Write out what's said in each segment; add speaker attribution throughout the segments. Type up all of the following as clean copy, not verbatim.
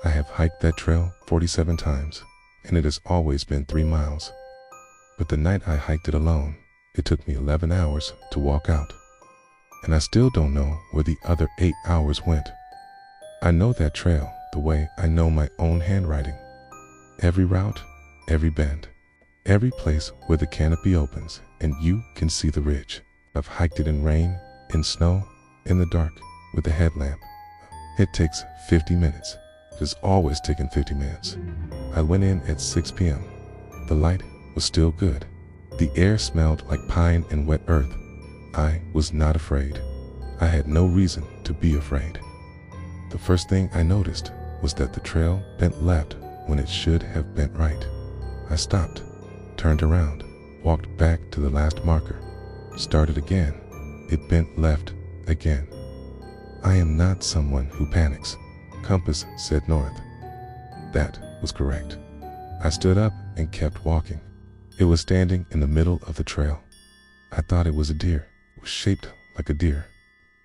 Speaker 1: I have hiked that trail 47 times, and it has always been 3 miles. But the night I hiked it alone, it took me 11 hours to walk out. And I still don't know where the other 8 hours went. I know that trail the way I know my own handwriting. Every route, every bend, every place where the canopy opens and you can see the ridge. I've hiked it in rain, in snow, in the dark, with a headlamp. It takes 50 minutes. It has always taken 50 minutes. I went in at 6 p.m. The light was still good. The air smelled like pine and wet earth. I was not afraid. I had no reason to be afraid. The first thing I noticed was that the trail bent left when it should have bent right. I stopped, turned around, walked back to the last marker, started again. It bent left again. I am not someone who panics. Compass said north. That was correct. I stood up and kept walking. It was standing in the middle of the trail. I thought it was a deer. It was shaped like a deer.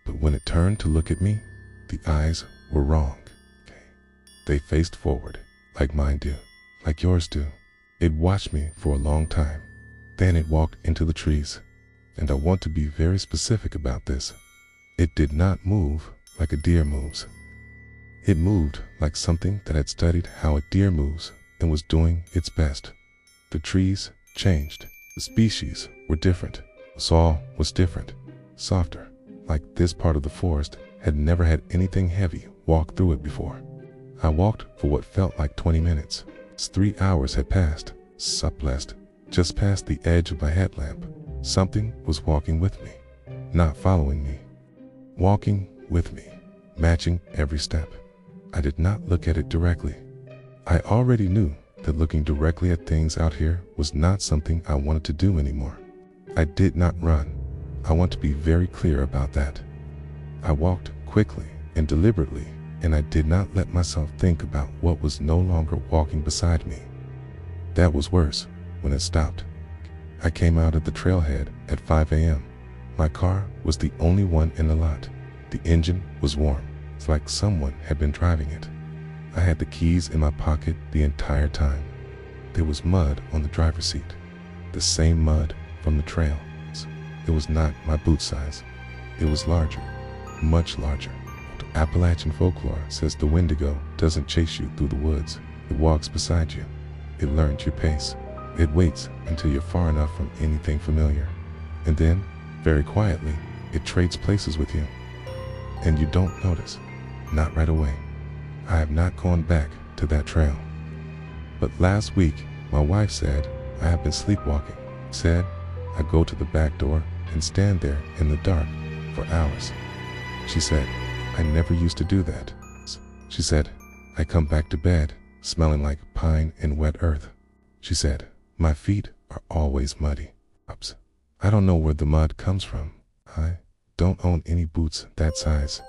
Speaker 1: But when it turned to look at me, the eyes were wrong. They faced forward, like mine do, like yours do. It watched me for a long time. Then it walked into the trees. And I want to be very specific about this. It did not move like a deer moves. It moved like something that had studied how a deer moves and was doing its best. The trees changed. The species were different. The soil was different, softer, like this part of the forest had never had anything heavy walk through it before. I walked for what felt like 20 minutes. 3 hours had passed, suppressed, just past the edge of my headlamp. Something was walking with me, not following me. Walking with me, matching every step. I did not look at it directly. I already knew that looking directly at things out here was not something I wanted to do anymore. I did not run. I want to be very clear about that. I walked quickly and deliberately, and I did not let myself think about what was no longer walking beside me. That was worse when it stopped. I came out at the trailhead at 5 a.m. My car was the only one in the lot. The engine was warm. It's like someone had been driving it. I had the keys in my pocket the entire time. There was mud on the driver's seat. The same mud from the trail. It was not my boot size. It was larger, much larger. Appalachian folklore says the Wendigo doesn't chase you through the woods. It walks beside you. It learns your pace. It waits until you're far enough from anything familiar. And then, very quietly, it trades places with you. And you don't notice. Not right away. I have not gone back to that trail. But last week, my wife said I have been sleepwalking. Said I go to the back door and stand there in the dark for hours. She said, I never used to do that. She said, I come back to bed smelling like pine and wet earth. She said, my feet are always muddy. I don't know where the mud comes from. I don't own any boots that size.